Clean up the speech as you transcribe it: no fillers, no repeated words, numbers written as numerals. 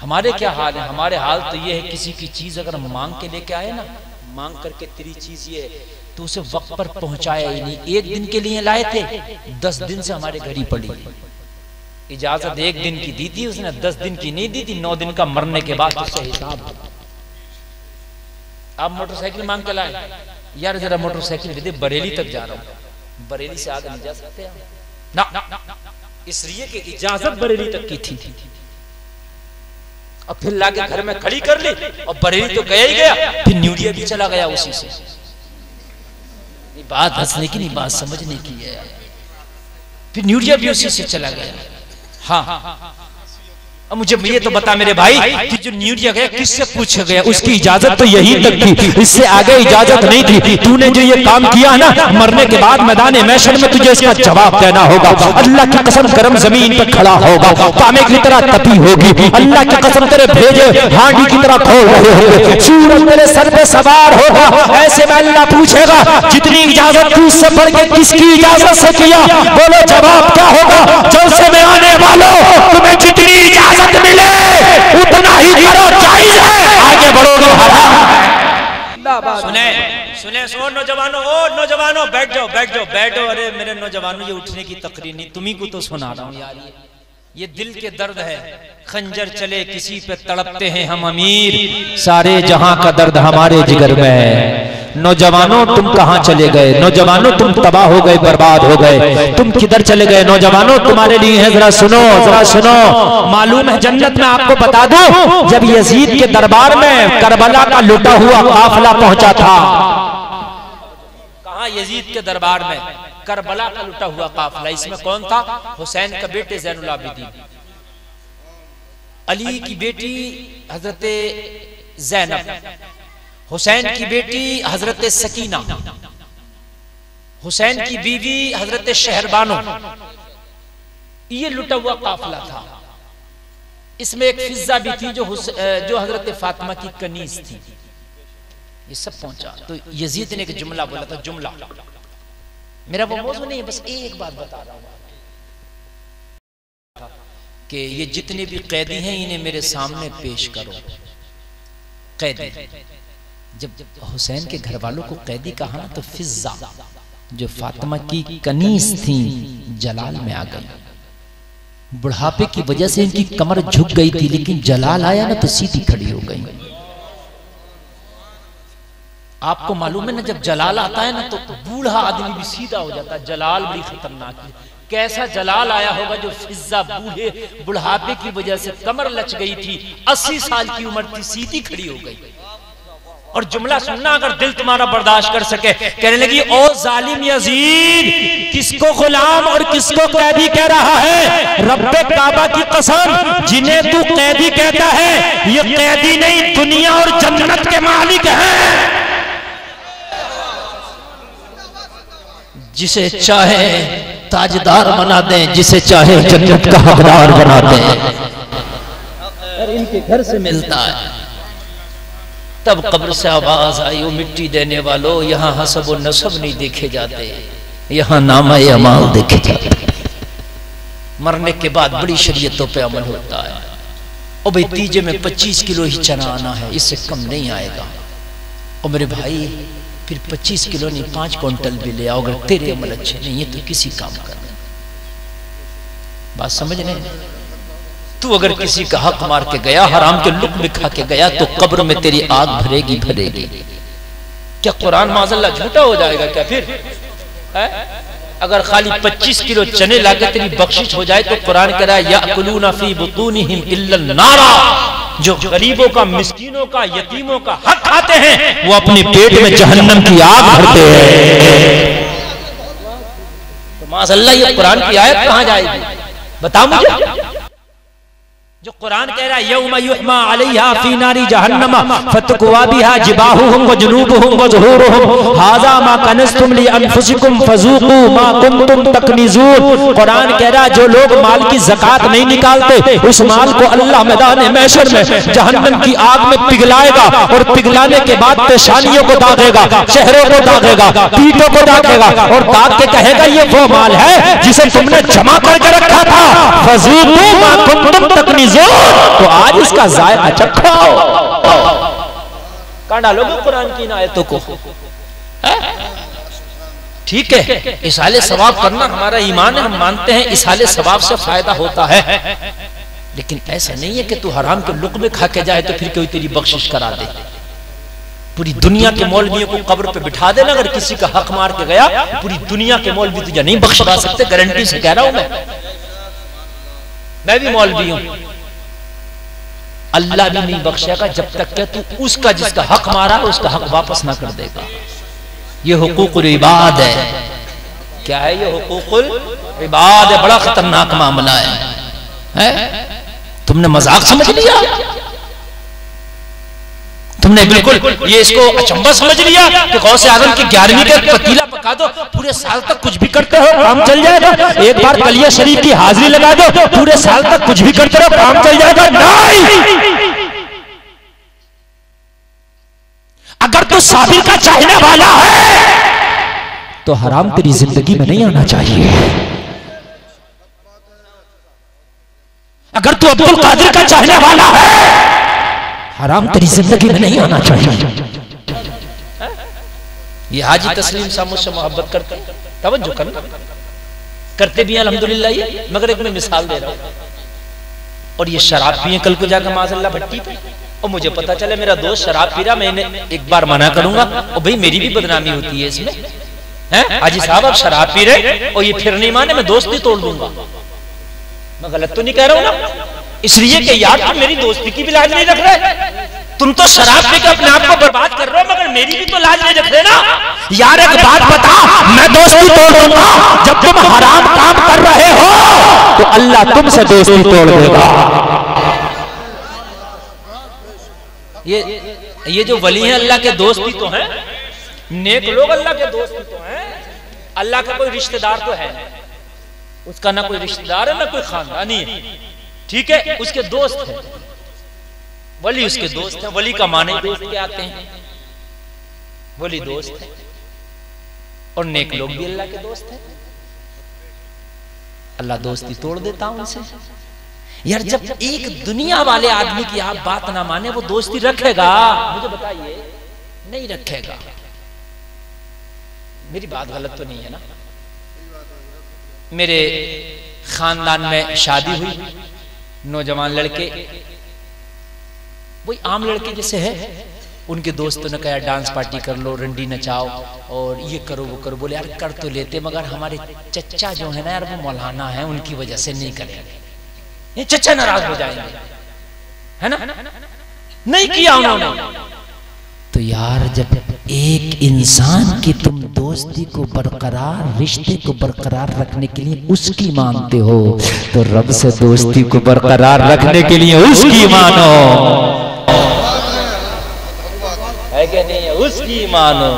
हमारे क्या हाल है? हमारे हाल तो ये है, किसी की चीज अगर मांग के लेके आए ना, मांग करके तेरी चीज ये है, तो उसे वक्त पर पहुंचाया ही नहीं। 1 दिन के लिए लाए थे, 10 दिन से हमारे घर ही पड़ी। इजाजत 1 दिन की दी थी उसने, 10 दिन की नहीं दी थी। 9 दिन का मरने के बाद उससे हिसाब। आप मोटरसाइकिल मांग के लाए, यार जरा मोटरसाइकिल दे दे, बरेली तक जा रहा हूं, बरेली से आगे नहीं जा सकते ना, इसलिए कि इजाजत बरेली तक की थी। और फिर लाके घर में खड़ी कर ली, और बरेली तो गया ही गया, फिर न्यूडिया भी चला गया उसी से। बात हंसने की नहीं, बात समझने की है। फिर न्यूडिया भी उसी से चला गया। हाँ, अब मुझे ये तो बता मेरे भाई कि जो न्यूडिया गया किससे पूछा गया? उसकी इजाजत तो यही तक थी, इससे आगे इजाजत नहीं थी। तूने जो ये काम किया ना, मरने के बाद मैदान महशर में तुझे इसका जवाब देना होगा। अल्लाह की कसम गरम जमीन पर खड़ा होगा, तामे की तरह तपी होगी। अल्लाह की कसम तेरे भेजे हांडी की तरह खोल रहे होंगे, सूरज तेरे सर पे सवार होगा। ऐसे में अल्लाह पूछेगा, जितनी इजाजत तू उससे बढ़ के किसकी इजाजत से किया? बोलो जवाब क्या होगा? जलसे में आने वालों, तुम्हें जितनी इजाजत मिले उतना ही करो, जायज है, आगे बढ़ोगे हराम। सुने सुने सो नौजवानों, ओ नौजवानों बैठ जाओ बैठ जाओ बैठो। अरे मेरे नौजवानों, ये उठने की तकरीर नहीं, तुम्ही को तो सुना रहा हूं यार। ये दिल के दर्द है। खंजर चले किसी पे तड़पते हैं हम अमीर, सारे जहां का दर्द हमारे जिगर में है। नौजवानों तुम कहां चले गए? नौजवानों तुम तबाह हो गए, बर्बाद हो गए, तुम किधर चले गए? नौजवानों तुम्हारे लिए है, जरा सुनो जरा सुनो। मालूम है जन्नत में आपको बता दूं, जब यजीद के दरबार में करबला का लुटा हुआ काफिला पहुंचा था। कहां? यजीद के दरबार में करबला का लुटा हुआ काफिला। इसमें कौन था? हुसैन का बेटे ज़ैनुल आबिदीन, अली की बेटी हजरत ज़ैनब, हुसैन की बेटी हजरत सकीना, हुसैन की बीवी हजरत शहरबानो। ये लुटा हुआ काफिला था। इसमें एक फिजा भी थी जो हजरत फातिमा की कनीज थी। ये सब पहुंचा तो यजीद ने एक जुमला बोला था। जुमला मेरा वो मौजू नहीं है, बस एक बात बता रहा हूं कि ये जितने भी कैदी हैं इन्हें मेरे सामने पेश करो। कैदी, जब हुसैन के घर वालों को कैदी कहा ना, तो फिजा जो फातिमा की कनीज थी जलाल में आ गई। बुढ़ापे की वजह से इनकी कमर झुक गई थी, लेकिन जलाल आया ना तो सीधी खड़ी हो गई। आपको मालूम है ना, जब जलाल आता है ना तो बूढ़ा आदमी भी सीधा हो जाता है। जलाल बड़ी खतरनाक है। कैसा जलाल आया होगा जो फिजा बुढ़ापे की वजह से कमर लच गई थी, 80 साल की उम्र थी, सीधी खड़ी हो गई। और जुमला सुनना अगर दिल तुम्हारा बर्दाश्त कर सके। कहने लगी, ओ जालिम यजीद, किसको गुलाम और किसको कैदी कह रहा है? रब्बे काबा की कसम, जिन्हें तू कैदी कहता है ये कैदी नहीं, दुनिया और जन्नत के मालिक हैं। जिसे चाहे ताजदार बना दें, जिसे चाहे जन्नत का हकदार बना दें। और इनके घर से मिलता है। तब कब्र से आवाज आई, वो मिट्टी देने वालों, यहाँ हसब और नसब नहीं देखे जाते, यहाँ नामा अमाल देखे जाते। मरने के बाद बड़ी शरीयतों पे अमल होता है। और भाई तीजे में 25 किलो ही चना आना है, इससे कम नहीं आएगा। और मेरे भाई फिर 25 किलो नहीं 5 क्विंटल भी ले आओ, अगर तेरे अमल अच्छे नहीं है तो किसी काम का नहीं। बात समझ नहीं? तू अगर किसी का हक मार के गया, हराम के लुक्म खा के गया, तो कब्र में तेरी आग भरेगी भरेगी। क्या कुरान माज़अल्लाह झूठा हो जाएगा क्या फिर? अगर खाली 25 किलो चने लाके तेरी बख्शिश हो जाए तो कुरान कह रहा है, याकुलूना फी बुतूनिहिम इल्ला नारा। जो गरीबों का, मिस्कीनों का, यतीमों का हक खाते हैं, वो अपने पेट में जहन्नम की आग भरते हैं। तो माज़अल्लाह ये कुरान की आयत कहां जाएगी? बता मुझे। जो कुरान कह रहा है, यौम युहमा अलैहा फी नारी जहन्नम फतकुवा बिहा जिबाहुहुम व जुनूबुहुम व ज़ुहूरुहुम हाज़ा मा कनज़्तुम लि अनफुसिकुम फज़ूक़ू मा कुंतुम तकनिज़ून। कुरान कह रहा है, जो लोग माल की ज़कात नहीं निकालते, उस माल को अल्लाह मैदान महशर में जहन्नम की आग में पिघलाएगा, और पिघलाने के बाद पेशानियों को दागेगा, चेहरों को दागेगा, पीठों को दागेगा, और दाग के कहेगा, ये वो माल है जिसे तुमने जमा करके रखा था। फज़ूक़ू मा कुंतुम तकनिज़ून। तलज़्ज़ून, तो आज इसका जायका चखो। कहाँ डालोगे कुरान की इन आयतों को? ठीक है, इसाले सवाब करना हमारा ईमान है, हम मानते हैं इसाले सवाब से फायदा होता है, लेकिन ऐसा नहीं है कि तू हराम के लुक़मे खा के जाए तो फिर कोई तेरी बख्शिश करा दे। पूरी दुनिया के मौलवियों को कब्र पे बिठा देना, अगर किसी का हक मार के गया, पूरी दुनिया के मौलवी तुझे नहीं बख्शवा सकते, गारंटी से कह रहा हूं मैं भी मौलवी हूं। अल्लाह भी नहीं बख्शेगा जब तक कि तू उसका जिसका हक मारा उसका हक वापस ना कर देगा। ये हुकूकुल इबाद है। क्या है ये हुकूकुल इबाद है? बड़ा खतरनाक मामला है? तुमने मजाक समझ लिया, तुमने बिल्कुल ये इसको अचंबा समझ लिया कि गौसे आजम की 11वीं का पतीला पका दो, पूरे साल तक कुछ भी करते हो काम चल जाएगा। एक बार कलिया शरीफ की हाजिरी लगा दो, पूरे साल तक कुछ भी करते रहो काम चल जाएगा। नहीं, अगर तू साबिर का चाहने वाला है तो हराम तेरी जिंदगी में नहीं आना चाहिए। अगर तू अब्दुल कादिर का चाहने वाला है, हराम तेरी जिंदगी में नहीं आना चाहिए। ये हाजी तस्लीम साहब मुझसे मोहब्बत करते, तवज्जो करना, करते भी अल्हम्दुलिल्लाह ये, मगर एक मैं मिसाल दे रहा हूं। और ये शराब पिए कल को जाकर माज़अल्लाह भट्टी पे, और मुझे पता चले मेरा दोस्त शराब पी रहा, मैंने एक बार मना करूंगा और भाई मेरी भी बदनामी होती है इसमें, हैं हाजी साहब आप शराब पी रहे और ये फिर नहीं माने, मैं दोस्ती तोड़ दूंगा। मैं गलत तो नहीं कह रहा हूं ना? इसलिए कि यार तुम मेरी दोस्ती की भी लाज नहीं रख रहे, तुम तो शराब पी के अपने आप को बर्बाद कर रहे हो, मगर मेरी भी तो लाज नहीं रख रहे ना। यार एक बात बता, मैं दोस्ती तोड़ दूंगा, जब तुम हराम काम कर रहे हो तो अल्लाह तुमसे दोस्ती तोड़ देगा। ये जो वली हैं अल्लाह के दोस्त भी तो हैं, नेक लोग अल्लाह के दोस्त भी तो हैं। अल्लाह का कोई रिश्तेदार तो है, उसका ना कोई रिश्तेदार है ना कोई खानदानी है, ठीक है, उसके दोस्त है, वली उसके दोस्त है। वली का माने दोस्त के आते हैं, वली दोस्त है, और नेक लोग भी अल्लाह के दोस्त है। अल्लाह दोस्ती तोड़ देता उनसे। यार जब एक दुनिया वाले आदमी की आप बात ना माने, वो दोस्ती रखेगा? मुझे बताइए, नहीं रखेगा। मेरी बात गलत तो नहीं है ना? मेरे खानदान में शादी हुई, नौजवान लड़के, वही आम लड़के जैसे है, उनके दोस्तों ने कहा डांस पार्टी कर लो, रंडी नचाओ और ये करो वो करो। बोले यार कर तो लेते, मगर हमारे चच्चा जो है ना यार वो मौलाना है, उनकी वजह से नहीं करेंगे, ये चच्चा नाराज हो जाएंगे, है ना? नहीं किया उन्होंने। तो यार जब एक इंसान की तुम दोस्ती को बरकरार, रिश्ते को बरकरार रखने के लिए उसकी मानते हो, तो रब से दोस्ती को बरकरार रखने के लिए उसकी मानो, है कि नहीं? उसकी मानो।